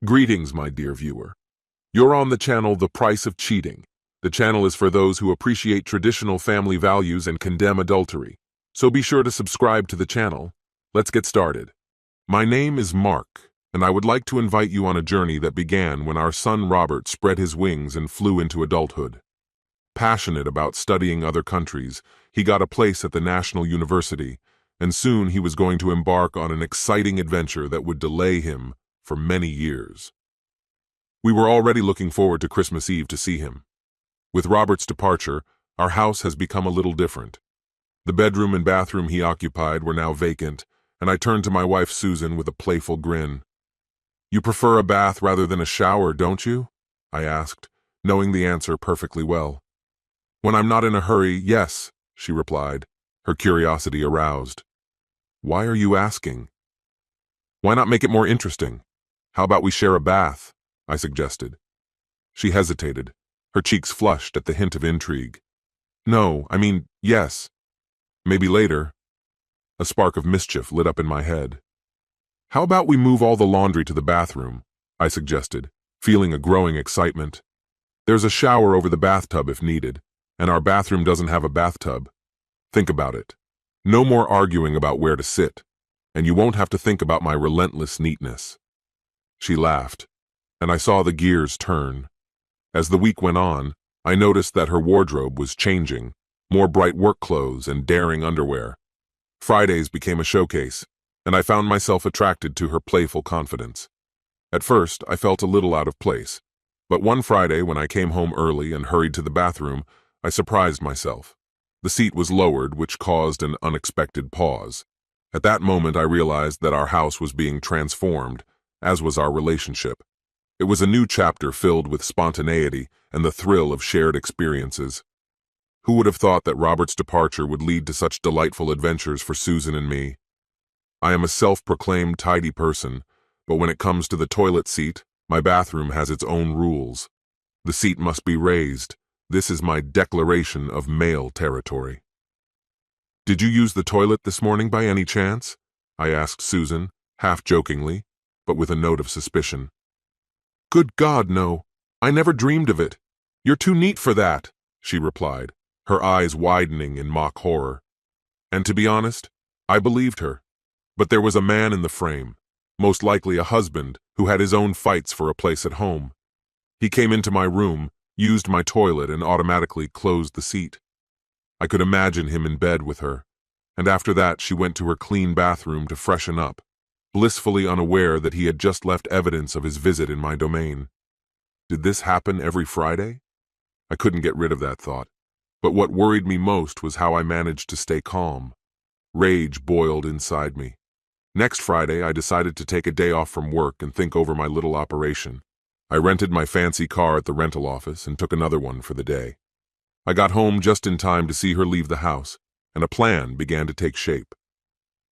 Greetings, my dear viewer. You're on the channel The Price of Cheating. The channel is for those who appreciate traditional family values and condemn adultery. So be sure to subscribe to the channel. Let's get started. My name is Mark, and I would like to invite you on a journey that began when our son Robert spread his wings and flew into adulthood. Passionate about studying other countries, he got a place at the National University, and soon he was going to embark on an exciting adventure that would delay him for many years. We were already looking forward to Christmas Eve to see him. With Robert's departure, our house has become a little different. The bedroom and bathroom he occupied were now vacant, and I turned to my wife Susan with a playful grin. "You prefer a bath rather than a shower, don't you?" I asked, knowing the answer perfectly well. "When I'm not in a hurry, yes," she replied, her curiosity aroused. "Why are you asking?" "Why not make it more interesting? How about we share a bath?" I suggested. She hesitated, her cheeks flushed at the hint of intrigue. "No, yes. Maybe later." A spark of mischief lit up in my head. "How about we move all the laundry to the bathroom?" I suggested, feeling a growing excitement. "There's a shower over the bathtub if needed, and our bathroom doesn't have a bathtub. Think about it. No more arguing about where to sit, and you won't have to think about my relentless neatness." She laughed, and I saw the gears turn. As the week went on, I noticed that her wardrobe was changing, more bright work clothes and daring underwear. Fridays became a showcase, and I found myself attracted to her playful confidence. At first, I felt a little out of place, but one Friday when I came home early and hurried to the bathroom, I surprised myself. The seat was lowered, which caused an unexpected pause. At that moment, I realized that our house was being transformed, as was our relationship. It was a new chapter filled with spontaneity and the thrill of shared experiences. Who would have thought that Robert's departure would lead to such delightful adventures for Susan and me? I am a self-proclaimed tidy person, but when it comes to the toilet seat, my bathroom has its own rules. The seat must be raised. This is my declaration of male territory. "Did you use the toilet this morning by any chance?" I asked Susan, half jokingly, but with a note of suspicion. "Good God, no. I never dreamed of it. You're too neat for that," she replied, her eyes widening in mock horror. And to be honest, I believed her. But there was a man in the frame, most likely a husband, who had his own fights for a place at home. He came into my room, used my toilet, and automatically closed the seat. I could imagine him in bed with her, and after that she went to her clean bathroom to freshen up, blissfully unaware that he had just left evidence of his visit in my domain. Did this happen every Friday? I couldn't get rid of that thought, but what worried me most was how I managed to stay calm. Rage boiled inside me. Next Friday, I decided to take a day off from work and think over my little operation. I rented my fancy car at the rental office and took another one for the day. I got home just in time to see her leave the house, and a plan began to take shape.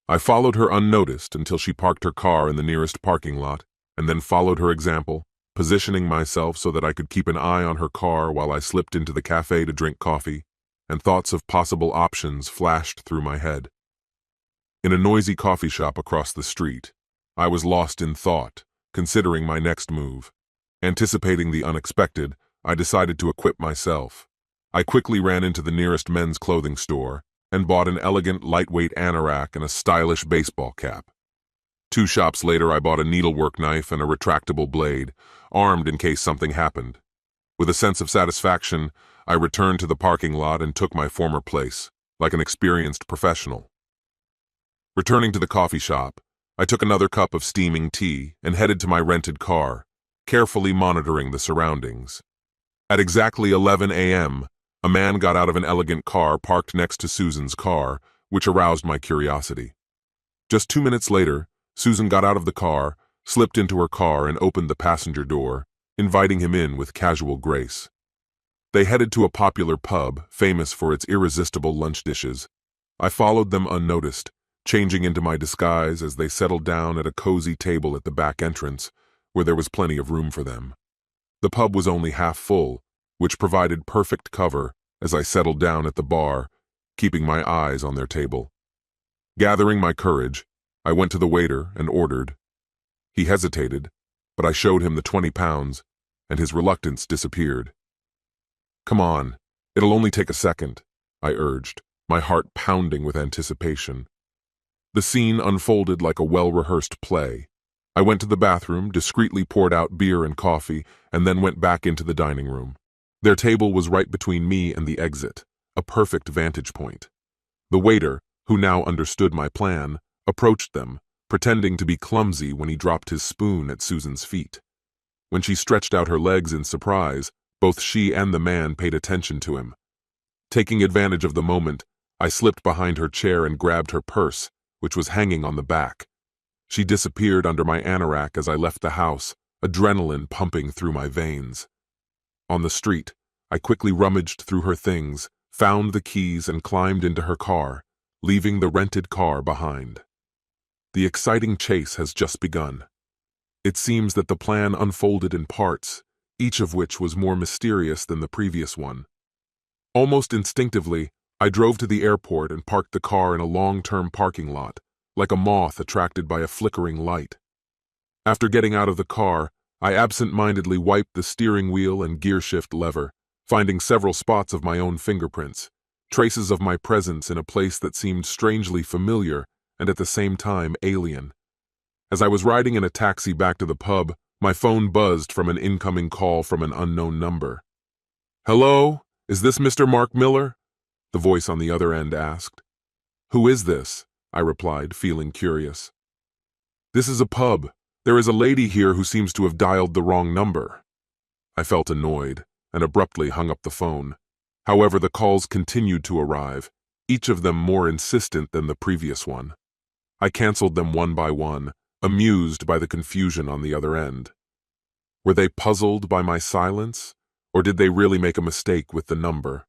I followed her unnoticed until she parked her car in the nearest parking lot, and then followed her example, positioning myself so that I could keep an eye on her car while I slipped into the cafe to drink coffee, and thoughts of possible options flashed through my head. In a noisy coffee shop across the street, I was lost in thought, considering my next move. Anticipating the unexpected, I decided to equip myself. I quickly ran into the nearest men's clothing store and bought an elegant, lightweight anorak and a stylish baseball cap. 2 shops later, I bought a needlework knife and a retractable blade, armed in case something happened. With a sense of satisfaction, I returned to the parking lot and took my former place, like an experienced professional. Returning to the coffee shop, I took another cup of steaming tea and headed to my rented car, carefully monitoring the surroundings. At exactly 11 a.m., a man got out of an elegant car parked next to Susan's car, which aroused my curiosity. Just 2 minutes later, Susan got out of the car, slipped into her car, and opened the passenger door, inviting him in with casual grace. They headed to a popular pub, famous for its irresistible lunch dishes. I followed them unnoticed, changing into my disguise as they settled down at a cozy table at the back entrance, where there was plenty of room for them. The pub was only half full, which provided perfect cover as I settled down at the bar, keeping my eyes on their table. Gathering my courage, I went to the waiter and ordered. He hesitated, but I showed him the 20 pounds, and his reluctance disappeared. "Come on, it'll only take a second," I urged, my heart pounding with anticipation. The scene unfolded like a well-rehearsed play. I went to the bathroom, discreetly poured out beer and coffee, and then went back into the dining room. Their table was right between me and the exit, a perfect vantage point. The waiter, who now understood my plan, approached them, pretending to be clumsy when he dropped his spoon at Susan's feet. When she stretched out her legs in surprise, both she and the man paid attention to him. Taking advantage of the moment, I slipped behind her chair and grabbed her purse, which was hanging on the back. She disappeared under my anorak as I left the house, adrenaline pumping through my veins. On the street, I quickly rummaged through her things, found the keys and climbed into her car, leaving the rented car behind. The exciting chase has just begun. It seems that the plan unfolded in parts, each of which was more mysterious than the previous one. Almost instinctively, I drove to the airport and parked the car in a long-term parking lot, like a moth attracted by a flickering light. After getting out of the car, I absent-mindedly wiped the steering wheel and gearshift lever, finding several spots of my own fingerprints, traces of my presence in a place that seemed strangely familiar and at the same time alien. As I was riding in a taxi back to the pub, my phone buzzed from an incoming call from an unknown number. "Hello, is this Mr. Mark Miller?" the voice on the other end asked. "Who is this?" I replied, feeling curious. "This is a pub. There is a lady here who seems to have dialed the wrong number." I felt annoyed and abruptly hung up the phone. However, the calls continued to arrive, each of them more insistent than the previous one. I canceled them one by one, amused by the confusion on the other end. Were they puzzled by my silence, or did they really make a mistake with the number?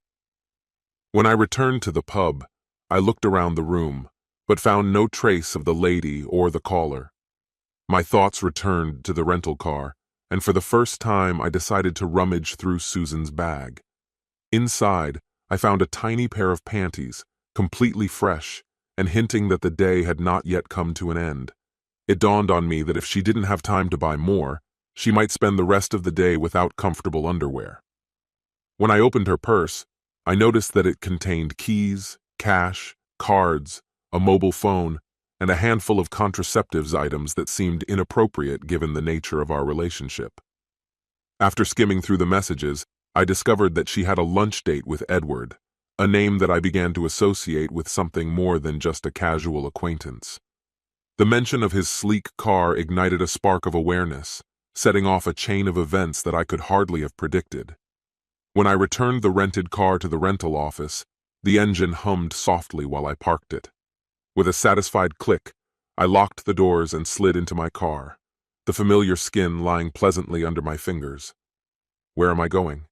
When I returned to the pub, I looked around the room, but found no trace of the lady or the caller. My thoughts returned to the rental car, and for the first time I decided to rummage through Susan's bag. Inside, I found a tiny pair of panties, completely fresh, and hinting that the day had not yet come to an end. It dawned on me that if she didn't have time to buy more, she might spend the rest of the day without comfortable underwear. When I opened her purse, I noticed that it contained keys, cash, cards, a mobile phone, and a handful of contraceptives items that seemed inappropriate given the nature of our relationship. After skimming through the messages, I discovered that she had a lunch date with Edward, a name that I began to associate with something more than just a casual acquaintance. The mention of his sleek car ignited a spark of awareness, setting off a chain of events that I could hardly have predicted. When I returned the rented car to the rental office, the engine hummed softly while I parked it. With a satisfied click, I locked the doors and slid into my car, the familiar skin lying pleasantly under my fingers. Where am I going?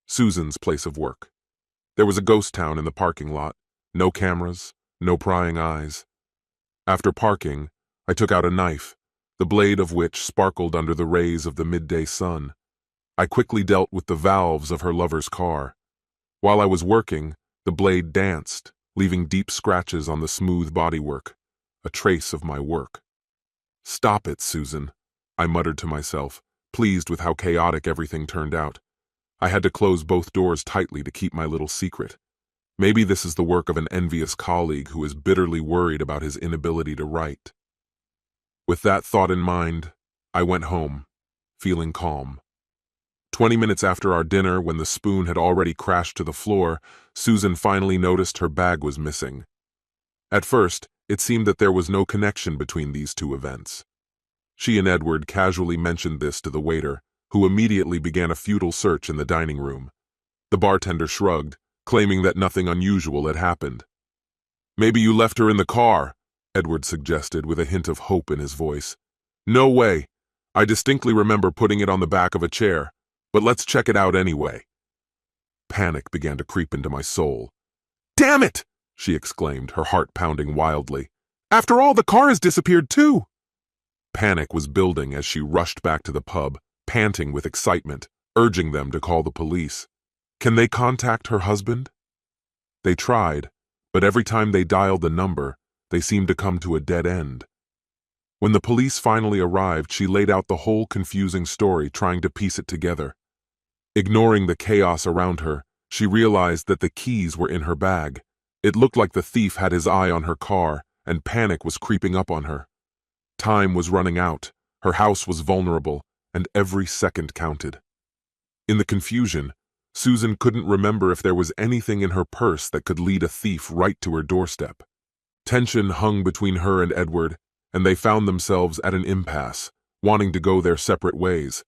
Susan's place of work. There was a ghost town in the parking lot, no cameras, no prying eyes. After parking, I took out a knife, the blade of which sparkled under the rays of the midday sun. I quickly dealt with the valves of her lover's car. While I was working, the blade danced, leaving deep scratches on the smooth bodywork, a trace of my work. "Stop it, Susan," I muttered to myself, pleased with how chaotic everything turned out. I had to close both doors tightly to keep my little secret. Maybe this is the work of an envious colleague who is bitterly worried about his inability to write. With that thought in mind, I went home, feeling calm. 20 minutes after our dinner, when the spoon had already crashed to the floor, Susan finally noticed her bag was missing. At first, it seemed that there was no connection between these two events. She and Edward casually mentioned this to the waiter, who immediately began a futile search in the dining room. The bartender shrugged, claiming that nothing unusual had happened. "Maybe you left her in the car," Edward suggested with a hint of hope in his voice. "No way. I distinctly remember putting it on the back of a chair, but let's check it out anyway." Panic began to creep into my soul. "Damn it!" she exclaimed, her heart pounding wildly. "After all, the car has disappeared too!" Panic was building as she rushed back to the pub, panting with excitement, urging them to call the police. Can they contact her husband? They tried, but every time they dialed the number, they seemed to come to a dead end. When the police finally arrived, she laid out the whole confusing story, trying to piece it together. Ignoring the chaos around her, she realized that the keys were in her bag. It looked like the thief had his eye on her car, and panic was creeping up on her. Time was running out, her house was vulnerable, and every second counted. In the confusion, Susan couldn't remember if there was anything in her purse that could lead a thief right to her doorstep. Tension hung between her and Edward, and they found themselves at an impasse, wanting to go their separate ways.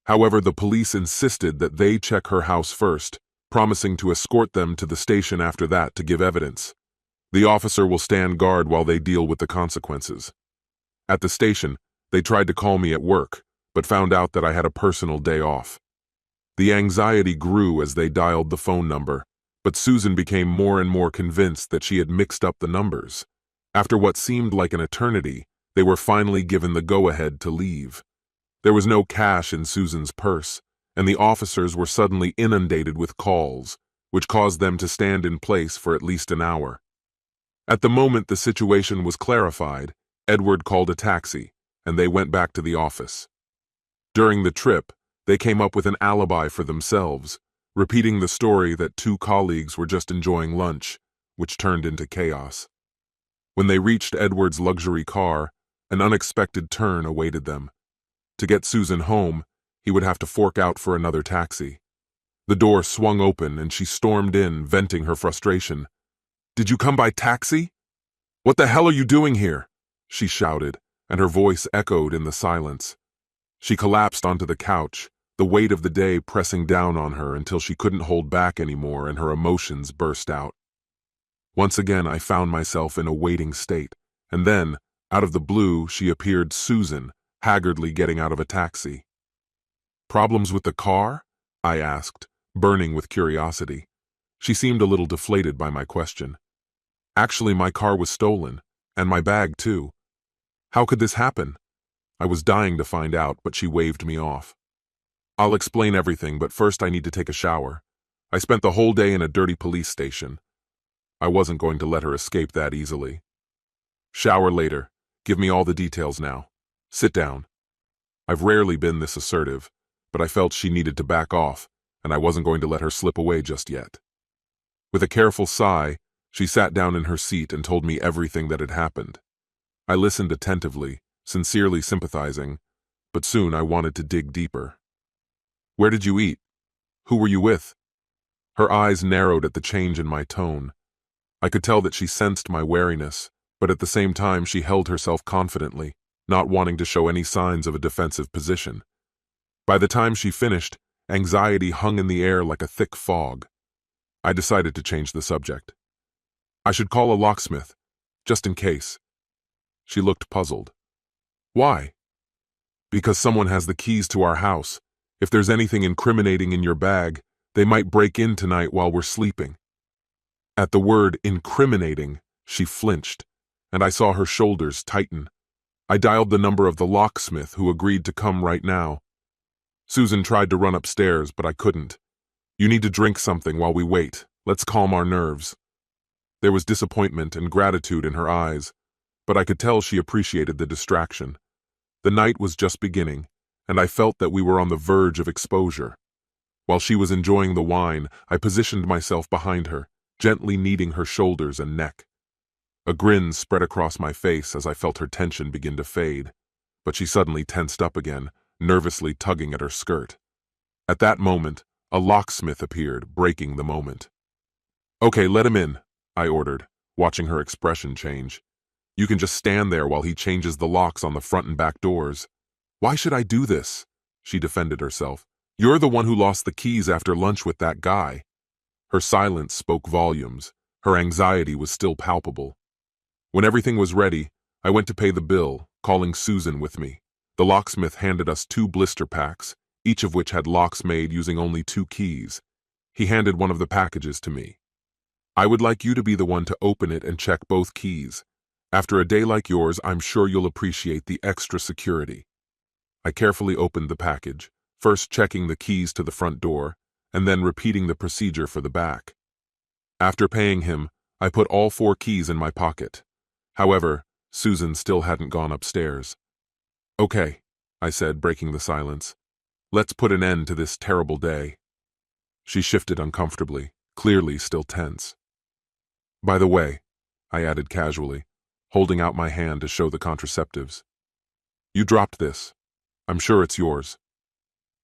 However, the police insisted that they check her house first, promising to escort them to the station after that to give evidence. The officer will stand guard while they deal with the consequences. At the station, they tried to call me at work, but found out that I had a personal day off. The anxiety grew as they dialed the phone number, but Susan became more and more convinced that she had mixed up the numbers. After what seemed like an eternity, they were finally given the go-ahead to leave. There was no cash in Susan's purse, and the officers were suddenly inundated with calls, which caused them to stand in place for at least an hour. At the moment the situation was clarified, Edward called a taxi, and they went back to the office. During the trip, they came up with an alibi for themselves, repeating the story that two colleagues were just enjoying lunch, which turned into chaos. When they reached Edward's luxury car, an unexpected turn awaited them. To get Susan home, he would have to fork out for another taxi. The door swung open and she stormed in, venting her frustration. "Did you come by taxi? What the hell are you doing here?" she shouted, and her voice echoed in the silence. She collapsed onto the couch, the weight of the day pressing down on her until she couldn't hold back anymore and her emotions burst out. Once again, I found myself in a waiting state, and then, out of the blue, she appeared, Susan, haggardly getting out of a taxi. "Problems with the car?" I asked, burning with curiosity. She seemed a little deflated by my question. "Actually, my car was stolen, and my bag too." "How could this happen?" I was dying to find out, but she waved me off. "I'll explain everything, but first I need to take a shower. I spent the whole day in a dirty police station." I wasn't going to let her escape that easily. "Shower later. Give me all the details now. Sit down." I've rarely been this assertive, but I felt she needed to back off, and I wasn't going to let her slip away just yet. With a careful sigh, she sat down in her seat and told me everything that had happened. I listened attentively, sincerely sympathizing, but soon I wanted to dig deeper. "Where did you eat? Who were you with?" Her eyes narrowed at the change in my tone. I could tell that she sensed my wariness, but at the same time she held herself confidently, not wanting to show any signs of a defensive position. By the time she finished, anxiety hung in the air like a thick fog. I decided to change the subject. "I should call a locksmith, just in case." She looked puzzled. "Why?" "Because someone has the keys to our house. If there's anything incriminating in your bag, they might break in tonight while we're sleeping." At the word incriminating, she flinched, and I saw her shoulders tighten. I dialed the number of the locksmith, who agreed to come right now. Susan tried to run upstairs, but I couldn't. "You need to drink something while we wait. Let's calm our nerves." There was disappointment and gratitude in her eyes, but I could tell she appreciated the distraction. The night was just beginning, and I felt that we were on the verge of exposure. While she was enjoying the wine, I positioned myself behind her, gently kneading her shoulders and neck. A grin spread across my face as I felt her tension begin to fade, but she suddenly tensed up again, nervously tugging at her skirt. At that moment, a locksmith appeared, breaking the moment. "Okay, let him in," I ordered, watching her expression change. "You can just stand there while he changes the locks on the front and back doors." "Why should I do this?" she defended herself. "You're the one who lost the keys after lunch with that guy." Her silence spoke volumes. Her anxiety was still palpable. When everything was ready, I went to pay the bill, calling Susan with me. The locksmith handed us 2 blister packs, each of which had locks made using only 2 keys. He handed one of the packages to me. "I would like you to be the one to open it and check both keys. After a day like yours, I'm sure you'll appreciate the extra security." I carefully opened the package, first checking the keys to the front door, and then repeating the procedure for the back. After paying him, I put all 4 keys in my pocket. However, Susan still hadn't gone upstairs. "Okay," I said, breaking the silence. "Let's put an end to this terrible day." She shifted uncomfortably, clearly still tense. "By the way," I added casually, holding out my hand to show the contraceptives, "you dropped this. I'm sure it's yours.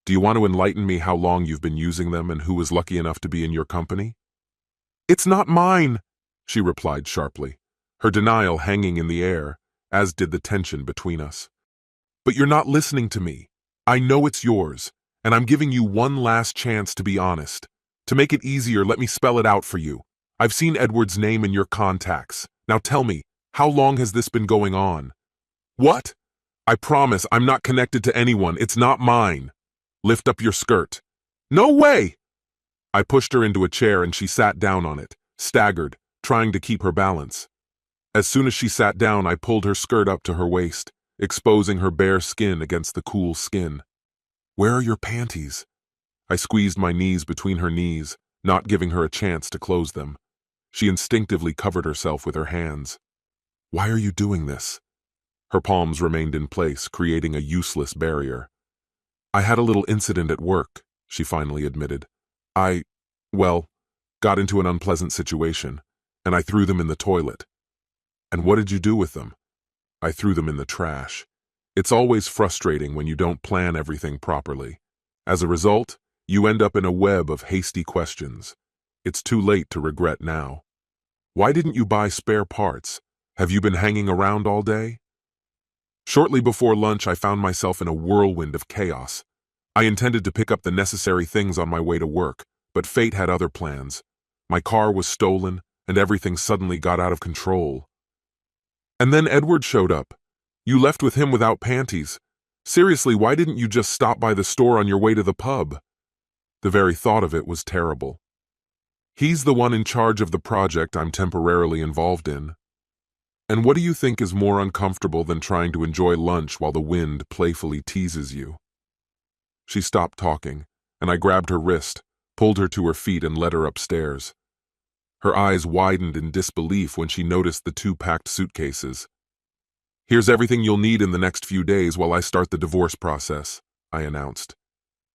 Do you want to enlighten me how long you've been using them and who was lucky enough to be in your company?" "It's not mine," she replied sharply, her denial hanging in the air, as did the tension between us. "But you're not listening to me. I know it's yours, and I'm giving you one last chance to be honest. To make it easier, let me spell it out for you. I've seen Edward's name in your contacts. Now tell me, how long has this been going on?" "What? I promise I'm not connected to anyone. It's not mine." "Lift up your skirt." "No way!" I pushed her into a chair and she sat down on it, staggered, trying to keep her balance. As soon as she sat down, I pulled her skirt up to her waist, exposing her bare skin against the cool skin. "Where are your panties?" I squeezed my knees between her knees, not giving her a chance to close them. She instinctively covered herself with her hands. "Why are you doing this?" Her palms remained in place, creating a useless barrier. "I had a little incident at work," she finally admitted. Well, got into an unpleasant situation, and I threw them in the toilet." "And what did you do with them?" "I threw them in the trash. It's always frustrating when you don't plan everything properly. As a result, you end up in a web of hasty questions. It's too late to regret now." "Why didn't you buy spare parts? Have you been hanging around all day?" "Shortly before lunch, I found myself in a whirlwind of chaos. I intended to pick up the necessary things on my way to work, but fate had other plans. My car was stolen, and everything suddenly got out of control." "And then Edward showed up. You left with him without panties. Seriously, why didn't you just stop by the store on your way to the pub?" The very thought of it was terrible. "He's the one in charge of the project I'm temporarily involved in." "And what do you think is more uncomfortable than trying to enjoy lunch while the wind playfully teases you?" She stopped talking, and I grabbed her wrist, pulled her to her feet and led her upstairs. Her eyes widened in disbelief when she noticed the 2 packed suitcases. "Here's everything you'll need in the next few days while I start the divorce process," I announced.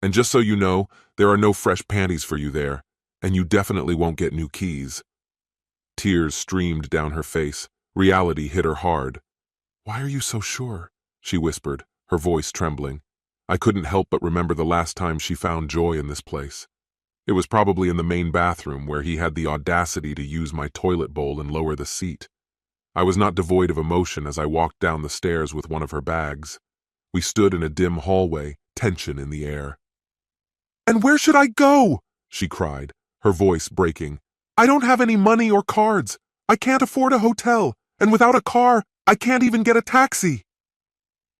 "And just so you know, there are no fresh panties for you there, and you definitely won't get new keys." Tears streamed down her face. Reality hit her hard. "Why are you so sure?" she whispered, her voice trembling. I couldn't help but remember the last time she found joy in this place. It was probably in the main bathroom where he had the audacity to use my toilet bowl and lower the seat. I was not devoid of emotion as I walked down the stairs with one of her bags. We stood in a dim hallway, tension in the air. "And where should I go?" she cried, her voice breaking. "I don't have any money or cards. I can't afford a hotel, and without a car, I can't even get a taxi."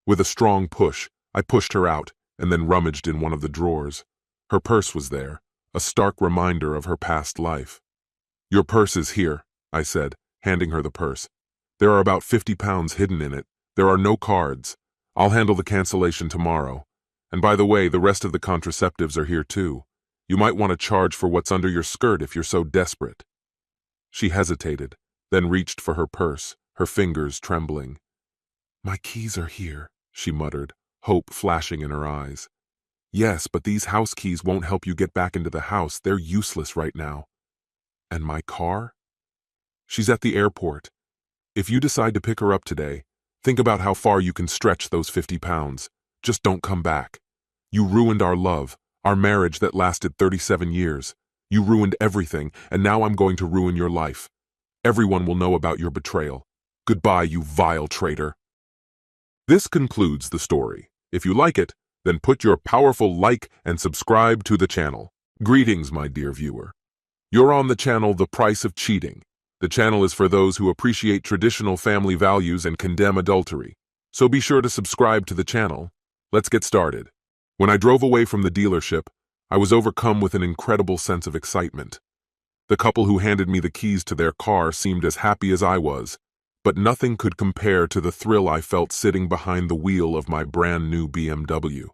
With a strong push, I pushed her out and then rummaged in one of the drawers. Her purse was there, a stark reminder of her past life. "Your purse is here," I said, handing her the purse. "There are about 50 pounds hidden in it. There are no cards. I'll handle the cancellation tomorrow. And by the way, the rest of the contraceptives are here too. You might want to charge for what's under your skirt if you're so desperate." She hesitated, then reached for her purse, her fingers trembling. "My keys are here," she muttered, hope flashing in her eyes. "Yes, but these house keys won't help you get back into the house. They're useless right now." "And my car?" "She's at the airport. If you decide to pick her up today, think about how far you can stretch those 50 pounds. Just don't come back. You ruined our love, our marriage that lasted 37 years. You ruined everything, and now I'm going to ruin your life. Everyone will know about your betrayal. Goodbye, you vile traitor." This concludes the story. If you like it, then put your powerful like and subscribe to the channel. Greetings, my dear viewer. You're on the channel The Price of Cheating. The channel is for those who appreciate traditional family values and condemn adultery. So be sure to subscribe to the channel. Let's get started. When I drove away from the dealership, I was overcome with an incredible sense of excitement. The couple who handed me the keys to their car seemed as happy as I was, but nothing could compare to the thrill I felt sitting behind the wheel of my brand new BMW.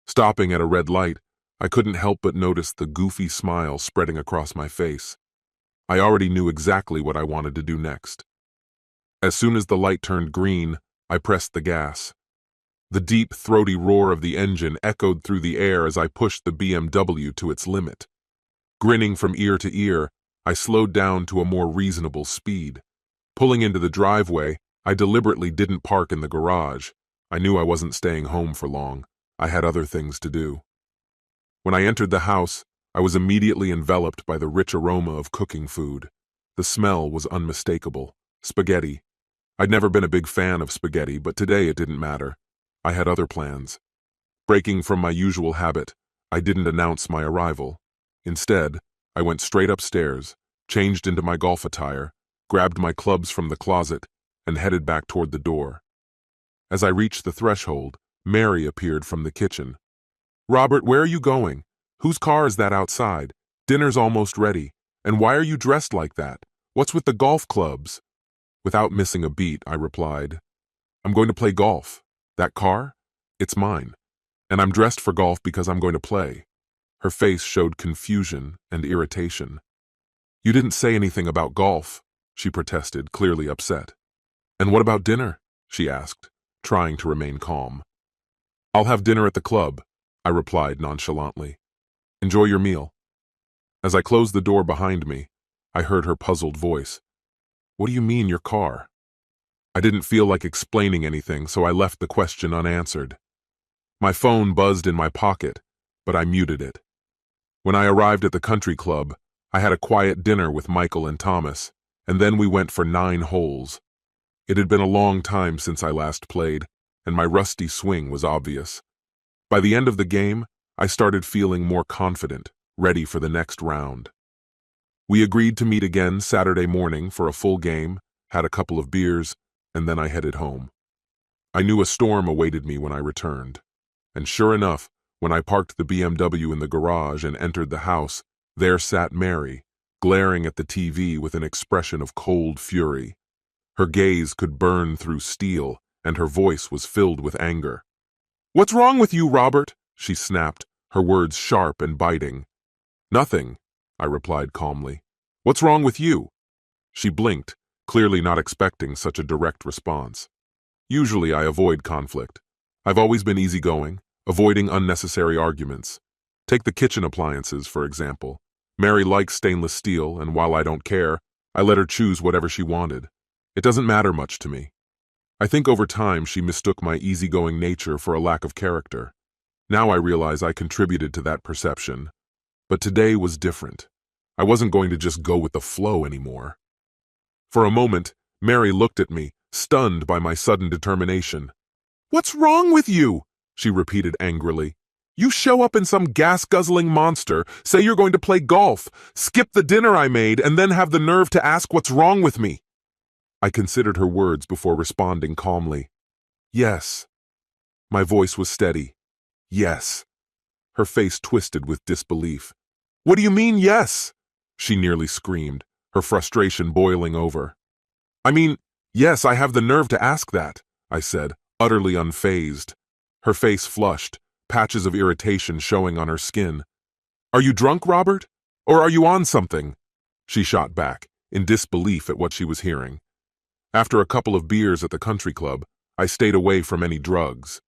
Stopping at a red light, I couldn't help but notice the goofy smile spreading across my face. I already knew exactly what I wanted to do next. As soon as the light turned green, I pressed the gas. The deep, throaty roar of the engine echoed through the air as I pushed the BMW to its limit. Grinning from ear to ear, I slowed down to a more reasonable speed. Pulling into the driveway, I deliberately didn't park in the garage. I knew I wasn't staying home for long. I had other things to do. When I entered the house, I was immediately enveloped by the rich aroma of cooking food. The smell was unmistakable. Spaghetti. I'd never been a big fan of spaghetti, but today it didn't matter. I had other plans. Breaking from my usual habit, I didn't announce my arrival. Instead, I went straight upstairs, changed into my golf attire, grabbed my clubs from the closet, and headed back toward the door. As I reached the threshold, Mary appeared from the kitchen. "Robert, where are you going? Whose car is that outside? Dinner's almost ready. And why are you dressed like that? What's with the golf clubs?" Without missing a beat, I replied, "I'm going to play golf. That car? It's mine. And I'm dressed for golf because I'm going to play." Her face showed confusion and irritation. "You didn't say anything about golf," she protested, clearly upset. "And what about dinner?" she asked, trying to remain calm. "I'll have dinner at the club," I replied nonchalantly. "Enjoy your meal." As I closed the door behind me, I heard her puzzled voice. "What do you mean, your car?" I didn't feel like explaining anything, so I left the question unanswered. My phone buzzed in my pocket, but I muted it. When I arrived at the country club, I had a quiet dinner with Michael and Thomas, and then we went for 9 holes. It had been a long time since I last played, and my rusty swing was obvious. By the end of the game, I started feeling more confident, ready for the next round. We agreed to meet again Saturday morning for a full game, had a couple of beers, and then I headed home. I knew a storm awaited me when I returned. And sure enough, when I parked the BMW in the garage and entered the house, there sat Mary, glaring at the TV with an expression of cold fury. Her gaze could burn through steel, and her voice was filled with anger. "What's wrong with you, Robert?" she snapped, her words sharp and biting. "Nothing," I replied calmly. "What's wrong with you?" She blinked, clearly not expecting such a direct response. Usually I avoid conflict. I've always been easygoing, avoiding unnecessary arguments. Take the kitchen appliances, for example. Mary likes stainless steel, and while I don't care, I let her choose whatever she wanted. It doesn't matter much to me. I think over time she mistook my easygoing nature for a lack of character. Now I realize I contributed to that perception. But today was different. I wasn't going to just go with the flow anymore. For a moment, Mary looked at me, stunned by my sudden determination. "What's wrong with you?" she repeated angrily. "You show up in some gas-guzzling monster, say you're going to play golf, skip the dinner I made, and then have the nerve to ask what's wrong with me." I considered her words before responding calmly. "Yes." My voice was steady. "Yes." Her face twisted with disbelief. "What do you mean, yes?" she nearly screamed, her frustration boiling over. "I mean, yes, I have the nerve to ask that," I said, utterly unfazed. Her face flushed, patches of irritation showing on her skin. "Are you drunk, Robert? Or are you on something?" she shot back, in disbelief at what she was hearing. After a couple of beers at the country club, I stayed away from any drugs.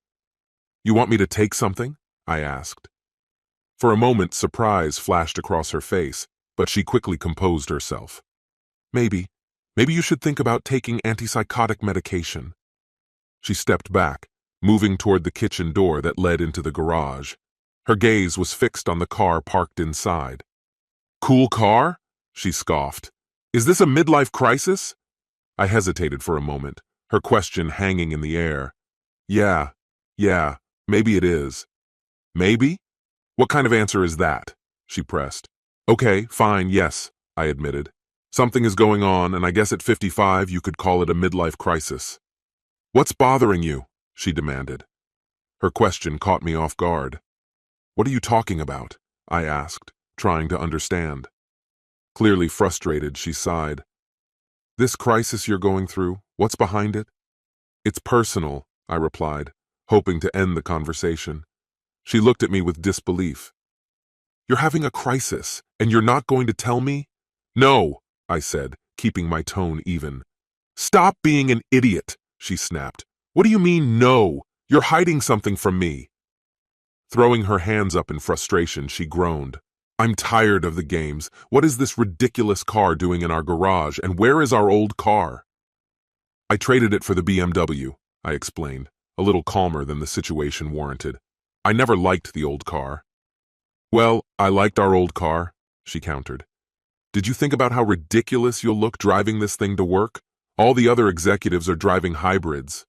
"You want me to take something?" I asked. For a moment, surprise flashed across her face, but she quickly composed herself. Maybe you should think about taking antipsychotic medication." She stepped back, moving toward the kitchen door that led into the garage. Her gaze was fixed on the car parked inside. "Cool car?" she scoffed. "Is this a midlife crisis?" I hesitated for a moment, her question hanging in the air. Yeah, maybe it is." "Maybe? What kind of answer is that?" she pressed. "Okay, fine, yes," I admitted. "Something is going on, and I guess at 55 you could call it a midlife crisis." "What's bothering you?" she demanded. Her question caught me off guard. "What are you talking about?" I asked, trying to understand. Clearly frustrated, she sighed. "This crisis you're going through, what's behind it?" "It's personal," I replied, hoping to end the conversation. She looked at me with disbelief. "You're having a crisis, and you're not going to tell me?" "No," I said, keeping my tone even. Stop being an idiot, she snapped. What do you mean, no? You're hiding something from me. Throwing her hands up in frustration, she groaned. I'm tired of the games. What is this ridiculous car doing in our garage, and where is our old car? I traded it for the BMW, I explained, a little calmer than the situation warranted. I never liked the old car. Well, I liked our old car, she countered. Did you think about how ridiculous you'll look driving this thing to work? All the other executives are driving hybrids.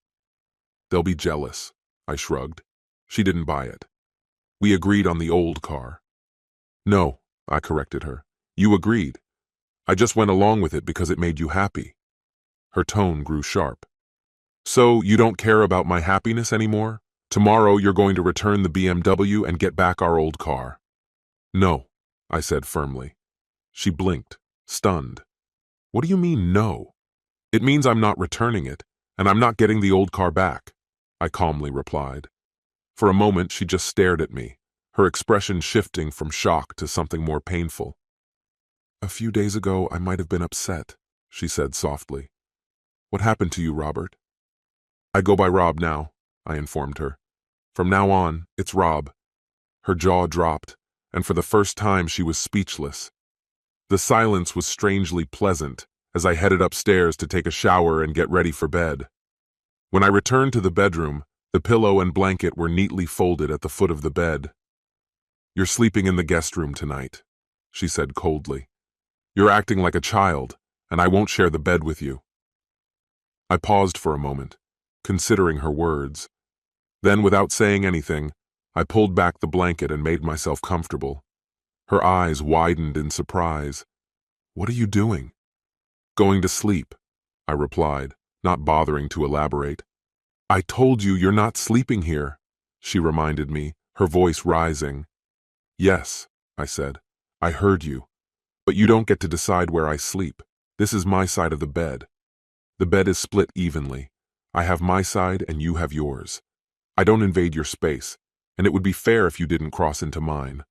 They'll be jealous, I shrugged. She didn't buy it. We agreed on the old car. No, I corrected her. You agreed. I just went along with it because it made you happy. Her tone grew sharp. So you don't care about my happiness anymore? Tomorrow you're going to return the BMW and get back our old car. No, I said firmly. She blinked, stunned. What do you mean, no? It means I'm not returning it, and I'm not getting the old car back, I calmly replied. For a moment, she just stared at me, her expression shifting from shock to something more painful. A few days ago, I might have been upset, she said softly. What happened to you, Robert? I go by Rob now, I informed her. From now on, it's Rob. Her jaw dropped, and for the first time she was speechless. The silence was strangely pleasant as I headed upstairs to take a shower and get ready for bed. When I returned to the bedroom, the pillow and blanket were neatly folded at the foot of the bed. You're sleeping in the guest room tonight, she said coldly. You're acting like a child, and I won't share the bed with you. I paused for a moment, considering her words. Then, without saying anything, I pulled back the blanket and made myself comfortable. Her eyes widened in surprise. What are you doing? Going to sleep, I replied, not bothering to elaborate. I told you you're not sleeping here, she reminded me, her voice rising. Yes, I said, I heard you. But you don't get to decide where I sleep. This is my side of the bed. The bed is split evenly. I have my side and you have yours. I don't invade your space, and it would be fair if you didn't cross into mine.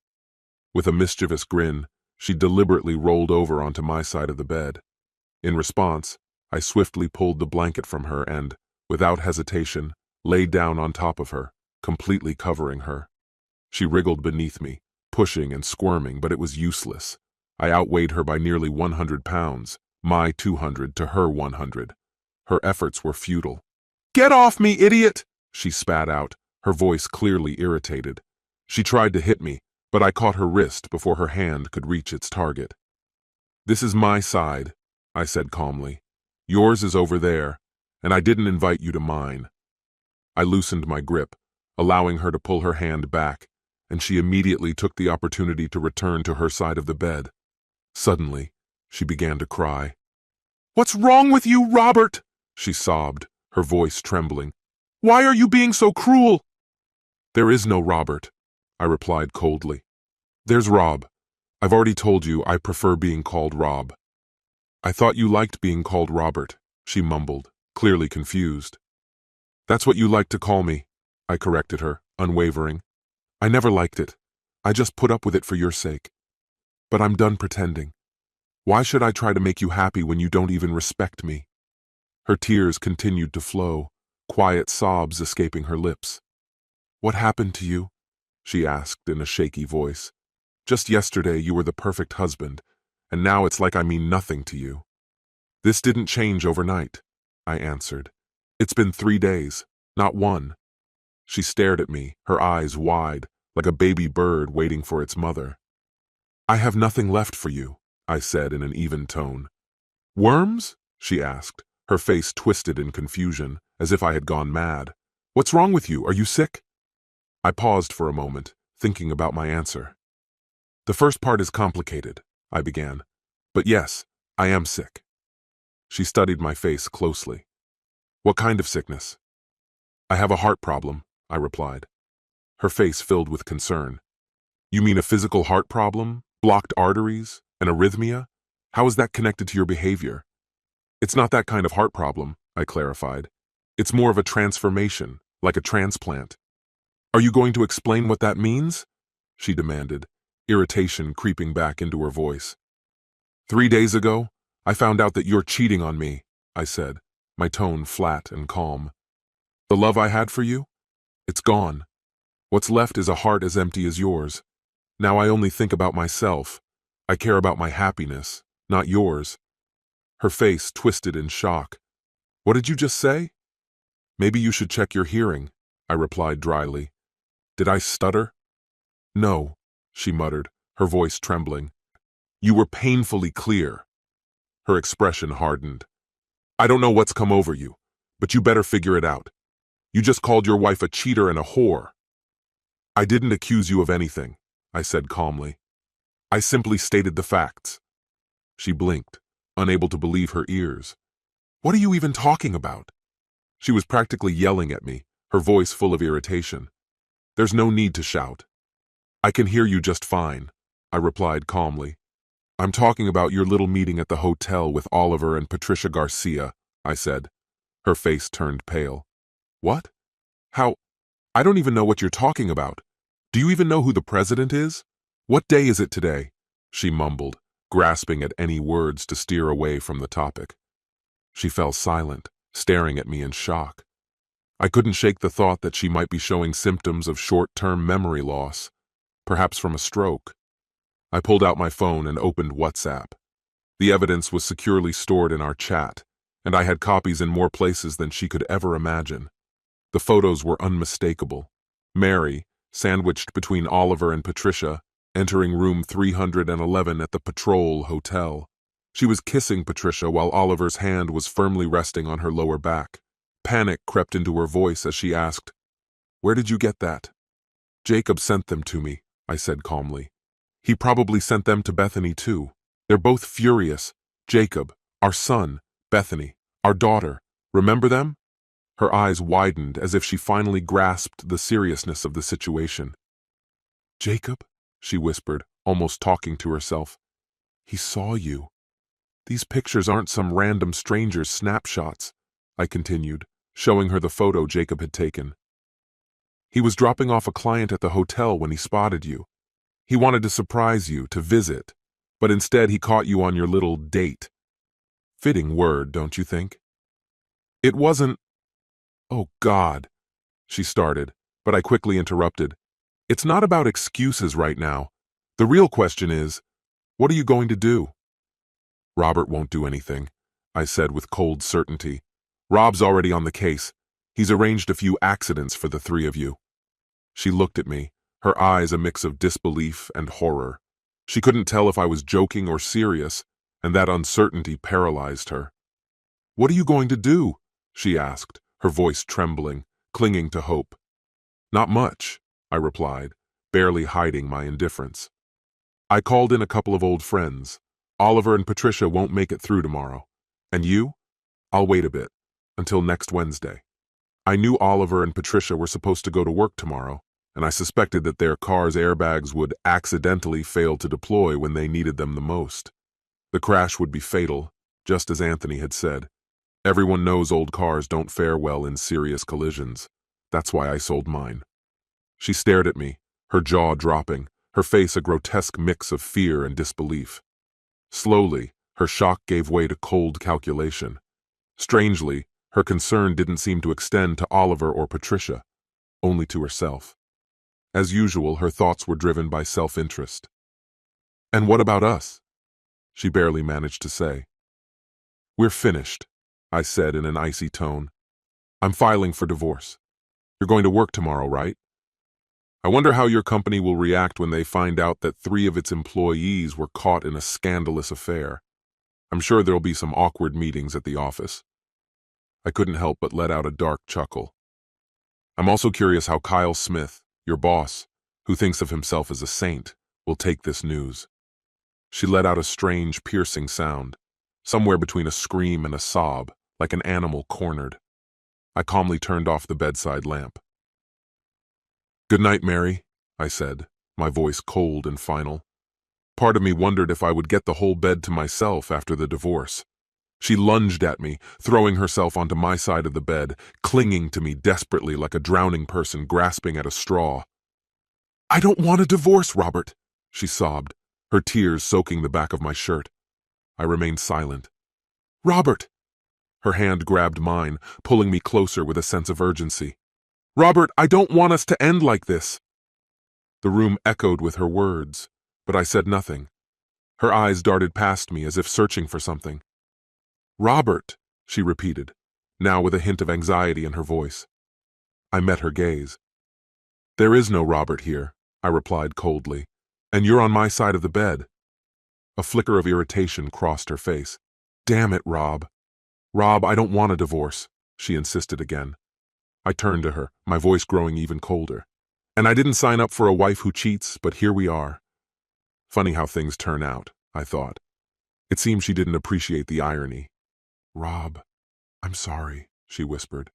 With a mischievous grin, she deliberately rolled over onto my side of the bed. In response, I swiftly pulled the blanket from her and, without hesitation, laid down on top of her, completely covering her. She wriggled beneath me, pushing and squirming, but it was useless. I outweighed her by nearly 100 pounds, my 200 to her 100. Her efforts were futile. Get off me, idiot! She spat out, her voice clearly irritated. She tried to hit me, but I caught her wrist before her hand could reach its target. This is my side, I said calmly. Yours is over there, and I didn't invite you to mine. I loosened my grip, allowing her to pull her hand back, and she immediately took the opportunity to return to her side of the bed. Suddenly, she began to cry. What's wrong with you, Robert? She sobbed, her voice trembling. Why are you being so cruel? There is no Robert, I replied coldly. There's Rob. I've already told you I prefer being called Rob. I thought you liked being called Robert, she mumbled, clearly confused. That's what you like to call me, I corrected her, unwavering. I never liked it. I just put up with it for your sake. But I'm done pretending. Why should I try to make you happy when you don't even respect me? Her tears continued to flow, quiet sobs escaping her lips. What happened to you? She asked in a shaky voice. Just yesterday you were the perfect husband, and now it's like I mean nothing to you. This didn't change overnight, I answered. It's been 3 days, not one. She stared at me, her eyes wide, like a baby bird waiting for its mother. I have nothing left for you, I said in an even tone. Worms? She asked, her face twisted in confusion, as if I had gone mad. What's wrong with you? Are you sick? I paused for a moment, thinking about my answer. The first part is complicated, I began. But yes, I am sick. She studied my face closely. What kind of sickness? I have a heart problem, I replied. Her face filled with concern. You mean a physical heart problem? Blocked arteries? An arrhythmia? How is that connected to your behavior? It's not that kind of heart problem, I clarified. It's more of a transformation, like a transplant. Are you going to explain what that means? She demanded, irritation creeping back into her voice. 3 days ago, I found out that you're cheating on me, I said, my tone flat and calm. The love I had for you? It's gone. What's left is a heart as empty as yours. Now I only think about myself. I care about my happiness, not yours. Her face twisted in shock. What did you just say? Maybe you should check your hearing, I replied dryly. Did I stutter? No, she muttered, her voice trembling. You were painfully clear. Her expression hardened. I don't know what's come over you, but you better figure it out. You just called your wife a cheater and a whore. I didn't accuse you of anything, I said calmly. I simply stated the facts. She blinked, unable to believe her ears. What are you even talking about? She was practically yelling at me, her voice full of irritation. There's no need to shout. I can hear you just fine, I replied calmly. I'm talking about your little meeting at the hotel with Oliver and Patricia Garcia, I said. Her face turned pale. What? How? I don't even know what you're talking about. Do you even know who the president is? What day is it today? She mumbled, grasping at any words to steer away from the topic. She fell silent, staring at me in shock. I couldn't shake the thought that she might be showing symptoms of short-term memory loss, perhaps from a stroke. I pulled out my phone and opened WhatsApp. The evidence was securely stored in our chat, and I had copies in more places than she could ever imagine. The photos were unmistakable. Mary, sandwiched between Oliver and Patricia, entering room 311 at the Patrol Hotel. She was kissing Patricia while Oliver's hand was firmly resting on her lower back. Panic crept into her voice as she asked, Where did you get that? Jacob sent them to me, I said calmly. He probably sent them to Bethany too. They're both furious. Jacob, our son, Bethany, our daughter. Remember them? Her eyes widened as if she finally grasped the seriousness of the situation. Jacob, she whispered, almost talking to herself. He saw you. These pictures aren't some random stranger's snapshots, I continued, showing her the photo Jacob had taken. He was dropping off a client at the hotel when he spotted you. He wanted to surprise you, to visit, but instead he caught you on your little date. Fitting word, don't you think? It wasn't... Oh, God, she started, but I quickly interrupted. It's not about excuses right now. The real question is, what are you going to do? Robert won't do anything, I said with cold certainty. Rob's already on the case. He's arranged a few accidents for the three of you. She looked at me, her eyes a mix of disbelief and horror. She couldn't tell if I was joking or serious, and that uncertainty paralyzed her. What are you going to do? She asked, her voice trembling, clinging to hope. Not much, I replied, barely hiding my indifference. I called in a couple of old friends. Oliver and Patricia won't make it through tomorrow. And you? I'll wait a bit, until next Wednesday. I knew Oliver and Patricia were supposed to go to work tomorrow, and I suspected that their car's airbags would accidentally fail to deploy when they needed them the most. The crash would be fatal, just as Anthony had said. Everyone knows old cars don't fare well in serious collisions. That's why I sold mine. She stared at me, her jaw dropping, her face a grotesque mix of fear and disbelief. Slowly, her shock gave way to cold calculation. Strangely, her concern didn't seem to extend to Oliver or Patricia, only to herself. As usual, her thoughts were driven by self-interest. And what about us? She barely managed to say. We're finished, I said in an icy tone. I'm filing for divorce. You're going to work tomorrow, right? I wonder how your company will react when they find out that 3 of its employees were caught in a scandalous affair. I'm sure there'll be some awkward meetings at the office. I couldn't help but let out a dark chuckle. I'm also curious how Kyle Smith, your boss, who thinks of himself as a saint, will take this news. She let out a strange, piercing sound, somewhere between a scream and a sob, like an animal cornered. I calmly turned off the bedside lamp. Good night, Mary, I said, my voice cold and final. Part of me wondered if I would get the whole bed to myself after the divorce. She lunged at me, throwing herself onto my side of the bed, clinging to me desperately like a drowning person grasping at a straw. I don't want a divorce, Robert, she sobbed, her tears soaking the back of my shirt. I remained silent. Robert! Her hand grabbed mine, pulling me closer with a sense of urgency. "Robert, I don't want us to end like this." The room echoed with her words, but I said nothing. Her eyes darted past me as if searching for something. "Robert," she repeated, now with a hint of anxiety in her voice. I met her gaze. "There is no Robert here," I replied coldly, "and you're on my side of the bed." A flicker of irritation crossed her face. "Damn it, Rob. Rob, I don't want a divorce," she insisted again. I turned to her, my voice growing even colder. "And I didn't sign up for a wife who cheats, but here we are." Funny how things turn out, I thought. It seemed she didn't appreciate the irony. "Rob, I'm sorry," she whispered.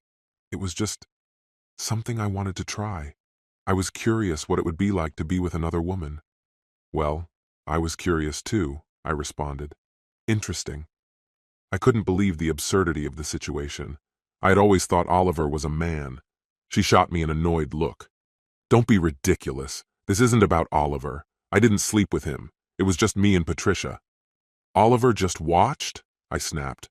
"It was just something I wanted to try. I was curious what it would be like to be with another woman." "Well, I was curious too," I responded. "Interesting." I couldn't believe the absurdity of the situation. I had always thought Oliver was a man. She shot me an annoyed look. "Don't be ridiculous. This isn't about Oliver. I didn't sleep with him. It was just me and Patricia." "Oliver just watched?" I snapped.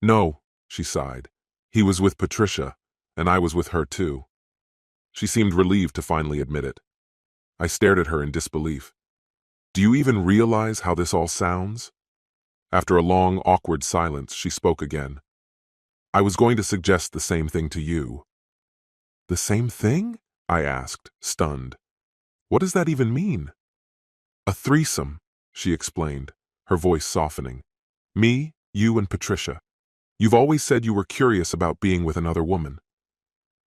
"No," she sighed. "He was with Patricia, and I was with her too." She seemed relieved to finally admit it. I stared at her in disbelief. "Do you even realize how this all sounds?" After a long, awkward silence, she spoke again. "I was going to suggest the same thing to you." "The same thing?" I asked, stunned. "What does that even mean?" "A threesome," she explained, her voice softening. "Me, you, and Patricia. You've always said you were curious about being with another woman."